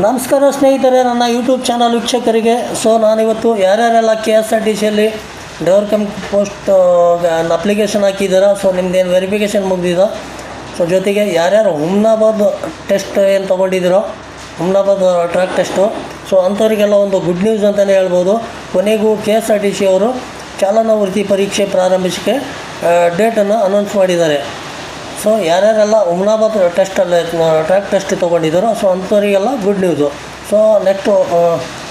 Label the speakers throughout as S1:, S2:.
S1: ನಮಸ್ಕಾರ ಸ್ನೇಹಿತರೆ, ನನ್ನ ಯೂಟ್ಯೂಬ್ ಚಾನಲ್ ವೀಕ್ಷಕರಿಗೆ. ನಾನಿವತ್ತು ಯಾರ್ಯಾರೆಲ್ಲ KSRTCಯಲ್ಲಿ ಡ್ರೈವರ್ ಕಮ್ ಪೋಸ್ಟ್ ಅಪ್ಲಿಕೇಶನ್ ಹಾಕಿದ್ದೀರಾ, ನಿಮ್ಮದೇನು ವೆರಿಫಿಕೇಷನ್ ಮುಗಿದಿದೆ. ಜೊತೆಗೆ ಯಾರ್ಯಾರು ಹುಮ್ನಾಬಾದ್ ಟೆಸ್ಟ್ ಏನು ತೊಗೊಂಡಿದ್ದೀರೋ, ಹುಮ್ನಾಬಾದ್ ಟ್ರ್ಯಾಕ್ ಟೆಸ್ಟು, ಅಂಥವರಿಗೆಲ್ಲ ಒಂದು ಗುಡ್ ನ್ಯೂಸ್ ಅಂತಲೇ ಹೇಳ್ಬೋದು. ಕೊನೆಗೂ KSRTC ಅವರು ಚಾಲನಾ ವೃತ್ತಿ ಪರೀಕ್ಷೆ ಪ್ರಾರಂಭಿಸೋಕ್ಕೆ ಡೇಟನ್ನು ಅನೌನ್ಸ್ ಮಾಡಿದ್ದಾರೆ. ಯಾರ್ಯಾರೆಲ್ಲ ಹುಮ್ನಾಬಾದ್ ಟೆಸ್ಟಲ್ಲಿ ಟ್ರ್ಯಾಕ್ ಟೆಸ್ಟ್ ತೊಗೊಂಡಿದ್ದಾರೋ ಅಂಥವರಿಗೆಲ್ಲ ಗುಡ್ ನ್ಯೂಸು. ನೆಕ್ಸ್ಟು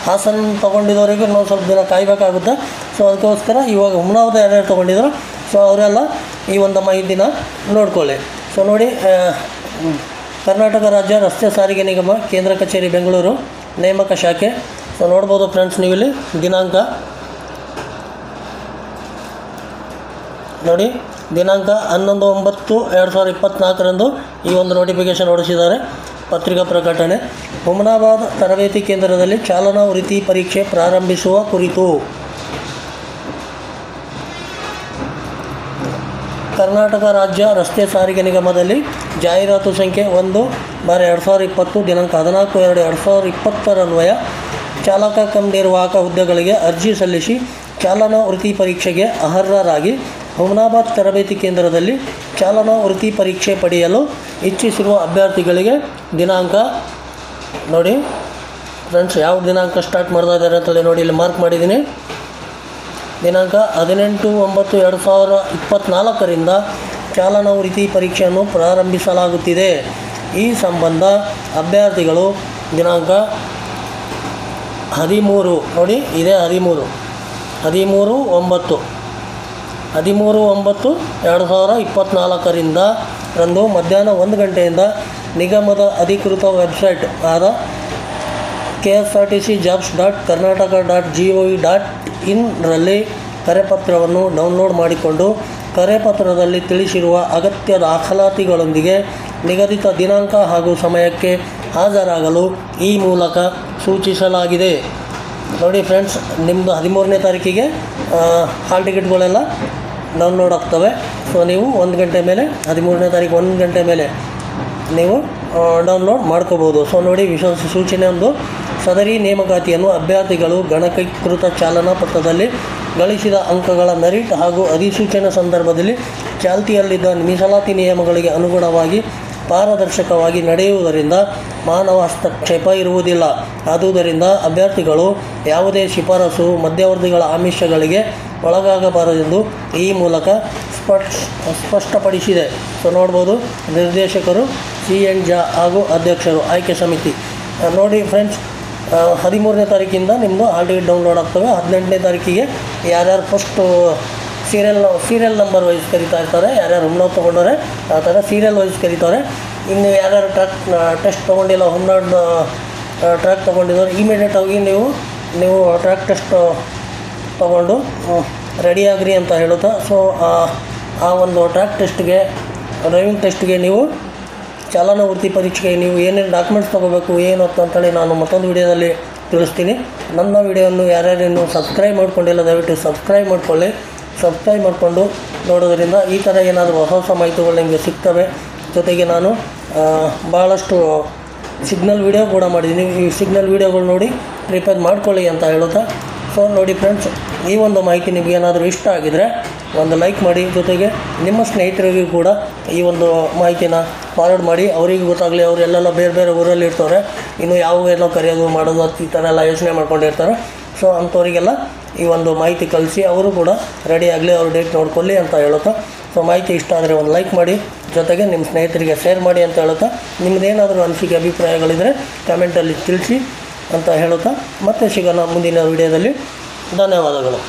S1: ಹಾಸನ ತೊಗೊಂಡಿದ್ದವರಿಗೆ ಇನ್ನೊಂದು ಸ್ವಲ್ಪ ದಿನ ಕಾಯಬೇಕಾಗುತ್ತೆ. ಅದಕ್ಕೋಸ್ಕರ ಇವಾಗ ಹುಮ್ನಾಬಾದ್ ಯಾರ್ಯಾರು ತೊಗೊಂಡಿದ್ದಾರೋ ಅವರೆಲ್ಲ ಈ ಒಂದು ಮಾಹಿತಿನ ನೋಡ್ಕೊಳ್ಳಿ. ನೋಡಿ, ಕರ್ನಾಟಕ ರಾಜ್ಯ ರಸ್ತೆ ಸಾರಿಗೆ ನಿಗಮ ಕೇಂದ್ರ ಕಚೇರಿ ಬೆಂಗಳೂರು ನೇಮಕ ಶಾಖೆ. ನೋಡ್ಬೋದು ಫ್ರೆಂಡ್ಸ್, ನೀವಿಲ್ಲಿ ದಿನಾಂಕ ನೋಡಿ, ದಿನಾಂಕ 11/9/2024 ಈ ಒಂದು ನೋಟಿಫಿಕೇಷನ್ ಹೊರಡಿಸಿದ್ದಾರೆ. ಪತ್ರಿಕಾ ಪ್ರಕಟಣೆ: ಹುಮ್ನಾಬಾದ್ ತರಬೇತಿ ಕೇಂದ್ರದಲ್ಲಿ ಚಾಲನಾ ವೃತ್ತಿ ಪರೀಕ್ಷೆ ಪ್ರಾರಂಭಿಸುವ ಕುರಿತು ಕರ್ನಾಟಕ ರಾಜ್ಯ ರಸ್ತೆ ಸಾರಿಗೆ ನಿಗಮದಲ್ಲಿ ಜಾಹೀರಾತು ಸಂಖ್ಯೆ 1/2020 ದಿನಾಂಕ 14/2/2020 ಅನ್ವಯ ಚಾಲಕ ಕಮ್ ನಿರ್ವಾಹಕ ಹುದ್ದೆಗಳಿಗೆ ಅರ್ಜಿ ಸಲ್ಲಿಸಿ ಚಾಲನಾ ವೃತ್ತಿ ಪರೀಕ್ಷೆಗೆ ಅರ್ಹರಾಗಿ ಹುಮ್ನಾಬಾದ್ ತರಬೇತಿ ಕೇಂದ್ರದಲ್ಲಿ ಚಾಲನಾ ವೃತ್ತಿ ಪರೀಕ್ಷೆ ಪಡೆಯಲು ಇಚ್ಛಿಸಿರುವ ಅಭ್ಯರ್ಥಿಗಳಿಗೆ ದಿನಾಂಕ ನೋಡಿ ಫ್ರೆಂಡ್ಸ್, ಯಾವ ದಿನಾಂಕ ಸ್ಟಾರ್ಟ್ ಮಾಡ್ತಾ ಇದ್ದಾರೆ ಅಂತೇಳಿ ನೋಡಿ, ಇಲ್ಲಿ ಮಾರ್ಕ್ ಮಾಡಿದ್ದೀನಿ. ದಿನಾಂಕ 18/9/2024 ಚಾಲನಾ ವೃತ್ತಿ ಪರೀಕ್ಷೆಯನ್ನು ಪ್ರಾರಂಭಿಸಲಾಗುತ್ತಿದೆ. ಈ ಸಂಬಂಧ ಅಭ್ಯರ್ಥಿಗಳು ದಿನಾಂಕ 13 ನೋಡಿ, ಇದೇ 13/9/2024 ರಂದು ಮಧ್ಯಾಹ್ನ 1 ಗಂಟೆಯಿಂದ ನಿಗಮದ ಅಧಿಕೃತ ವೆಬ್ಸೈಟ್ ಆದ KSRTCjobs.karnataka.gov.in ರಲ್ಲಿ ಕರೆಪತ್ರವನ್ನು ಡೌನ್ಲೋಡ್ ಮಾಡಿಕೊಂಡು ಕರೆಪತ್ರದಲ್ಲಿ ತಿಳಿಸಿರುವ ಅಗತ್ಯ ದಾಖಲಾತಿಗಳೊಂದಿಗೆ ನಿಗದಿತ ದಿನಾಂಕ ಹಾಗೂ ಸಮಯಕ್ಕೆ ಹಾಜರಾಗಲು ಈ ಮೂಲಕ ಸೂಚಿಸಲಾಗಿದೆ. ನೋಡಿ ಫ್ರೆಂಡ್ಸ್, ನಿಮ್ಮದು 13ನೇ ತಾರೀಕಿಗೆ ಹಾಲ್ ಟಿಕೆಟ್ಗಳೆಲ್ಲ ಡೌನ್ಲೋಡ್ ಆಗ್ತವೆ. ನೀವು 1 ಗಂಟೆ ಮೇಲೆ 13ನೇ ತಾರೀಕು 1 ಗಂಟೆ ಮೇಲೆ ನೀವು ಡೌನ್ಲೋಡ್ ಮಾಡ್ಕೋಬೋದು. ನೋಡಿ, ವಿಶೇಷ ಸೂಚನೆ ಒಂದು: ಸದರಿ ನೇಮಕಾತಿಯನ್ನು ಅಭ್ಯರ್ಥಿಗಳು ಗಣಕೀಕೃತ ಚಾಲನಾ ಪತ್ರದಲ್ಲಿ ಗಳಿಸಿದ ಅಂಕಗಳ ಮೆರಿಟ್ ಹಾಗೂ ಅಧಿಸೂಚನೆ ಸಂದರ್ಭದಲ್ಲಿ ಚಾಲ್ತಿಯಲ್ಲಿದ್ದ ಮೀಸಲಾತಿ ನಿಯಮಗಳಿಗೆ ಅನುಗುಣವಾಗಿ ಪಾರದರ್ಶಕವಾಗಿ ನಡೆಯುವುದರಿಂದ ಮಾನವ ಹಸ್ತಕ್ಷೇಪ ಇರುವುದಿಲ್ಲ. ಆದುದರಿಂದ ಅಭ್ಯರ್ಥಿಗಳು ಯಾವುದೇ ಶಿಫಾರಸು ಮಧ್ಯವರ್ತಿಗಳ ಆಮಿಷಗಳಿಗೆ ಒಳಗಾಗಬಾರದೆಂದು ಈ ಮೂಲಕ ಸ್ಪಷ್ಟಪಡಿಸಿದೆ. ನೋಡ್ಬೋದು, ನಿರ್ದೇಶಕರು CN ಝಾ ಹಾಗೂ ಅಧ್ಯಕ್ಷರು ಆಯ್ಕೆ ಸಮಿತಿ. ನೋಡಿ ಫ್ರೆಂಡ್ಸ್, 13ನೇ ತಾರೀಕಿಂದ ನಿಮ್ಮದು ಹಾಲ್ ಟಿಕೆಟ್ ಡೌನ್ಲೋಡ್ ಆಗ್ತವೆ. 18ನೇ ತಾರೀಕಿಗೆ ಯಾರ್ಯಾರು ಫಸ್ಟು ಸೀರಿಯಲ್ ನಂಬರ್ ವೈಸ್ ಕರಿತಾ ಇರ್ತಾರೆ, ಯಾರ್ಯಾರು ಹುಮ್ನಾಬಾದ್ ತೊಗೊಂಡವ್ರೆ ಆ ಥರ ಸೀರಿಯಲ್ ವೈಸ್ ಕರೀತಾರೆ. ಇನ್ನು ಯಾರ್ಯಾರು ಟೆಸ್ಟ್ ತೊಗೊಂಡಿಲ್ಲ, ಹುಮ್ನಾಬಾದ್ ಟ್ರ್ಯಾಕ್ ತೊಗೊಂಡಿದ್ದಾರೆ, ಇಮಿಡಿಯೇಟಾಗಿ ನೀವು ಟ್ರ್ಯಾಕ್ ಟೆಸ್ಟ್ ತೊಗೊಂಡು ರೆಡಿಯಾಗ್ರಿ ಅಂತ ಹೇಳುತ್ತಾ. ಆ ಒಂದು ಟ್ರ್ಯಾಕ್ ಟೆಸ್ಟ್ಗೆ, ಡ್ರೈವಿಂಗ್ ಟೆಸ್ಟ್ಗೆ, ನೀವು ಚಾಲನಾ ವೃತ್ತಿ ಪರೀಕ್ಷೆಗೆ ನೀವು ಏನೇನು ಡಾಕ್ಯುಮೆಂಟ್ಸ್ ತೊಗೋಬೇಕು ಏನು ಅಂತೇಳಿ ನಾನು ಮತ್ತೊಂದು ವಿಡಿಯೋದಲ್ಲಿ ತಿಳಿಸ್ತೀನಿ. ನನ್ನ ವಿಡಿಯೋವನ್ನು ಯಾರ್ಯಾರೇನು ಸಬ್ಸ್ಕ್ರೈಬ್ ಮಾಡ್ಕೊಂಡಿಲ್ಲ ದಯವಿಟ್ಟು ಸಬ್ಸ್ಕ್ರೈಬ್ ಮಾಡ್ಕೊಳ್ಳಿ. ಸಬ್ಸ್ಕ್ರೈಬ್ ಮಾಡಿಕೊಂಡು ನೋಡೋದ್ರಿಂದ ಈ ಥರ ಏನಾದರೂ ಹೊಸ ಮಾಹಿತಿಗಳು ನಿಮಗೆ ಸಿಗ್ತವೆ. ಜೊತೆಗೆ ನಾನು ಭಾಳಷ್ಟು ಸಿಗ್ನಲ್ ವಿಡಿಯೋ ಕೂಡ ಮಾಡಿದ್ದೀನಿ. ಈ ಸಿಗ್ನಲ್ ವಿಡಿಯೋಗಳು ನೋಡಿ ಪ್ರಿಪೇರ್ ಮಾಡ್ಕೊಳ್ಳಿ ಅಂತ ಹೇಳುತ್ತಾ. ನೋಡಿ ಫ್ರೆಂಡ್ಸ್, ಈ ಒಂದು ಮಾಹಿತಿ ನಿಮಗೆ ಏನಾದರೂ ಇಷ್ಟ ಆಗಿದರೆ ಒಂದು ಲೈಕ್ ಮಾಡಿ. ಜೊತೆಗೆ ನಿಮ್ಮ ಸ್ನೇಹಿತರಿಗೂ ಕೂಡ ಈ ಒಂದು ಮಾಹಿತಿನ ಫಾರ್ವರ್ಡ್ ಮಾಡಿ, ಅವರಿಗೂ ಗೊತ್ತಾಗಲಿ. ಅವರು ಎಲ್ಲೆಲ್ಲ ಬೇರೆ ಬೇರೆ ಊರಲ್ಲಿ ಇರ್ತಾರೆ, ಇನ್ನು ಯಾವಾಗೇನೋ ಕರೆಯೋದು ಮಾಡೋದು ಈ ಥರ ಎಲ್ಲ ಯೋಚನೆ ಮಾಡ್ಕೊಂಡಿರ್ತಾರೆ. ಅಂಥವರಿಗೆಲ್ಲ ಈ ಒಂದು ಮಾಹಿತಿ ಕಳಿಸಿ ಅವರು ಕೂಡ ರೆಡಿ ಆಗಲಿ, ಅವ್ರ ಡೇಟ್ ನೋಡ್ಕೊಳ್ಳಿ ಅಂತ ಹೇಳುತ್ತಾ. ಮಾಹಿತಿ ಇಷ್ಟ ಆದರೆ ಒಂದು ಲೈಕ್ ಮಾಡಿ, ಜೊತೆಗೆ ನಿಮ್ಮ ಸ್ನೇಹಿತರಿಗೆ ಶೇರ್ ಮಾಡಿ ಅಂತ ಹೇಳುತ್ತಾ. ನಿಮ್ಮದೇನಾದರೂ ಅನಿಸಿಕೆ ಅಭಿಪ್ರಾಯಗಳಿದ್ದರೆ ಕಮೆಂಟಲ್ಲಿ ತಿಳಿಸಿ ಅಂತ ಹೇಳುತ್ತಾ ಮತ್ತೆ ಸಿಗೋಣ ಮುಂದಿನ ವಿಡಿಯೋದಲ್ಲಿ. ಧನ್ಯವಾದಗಳು.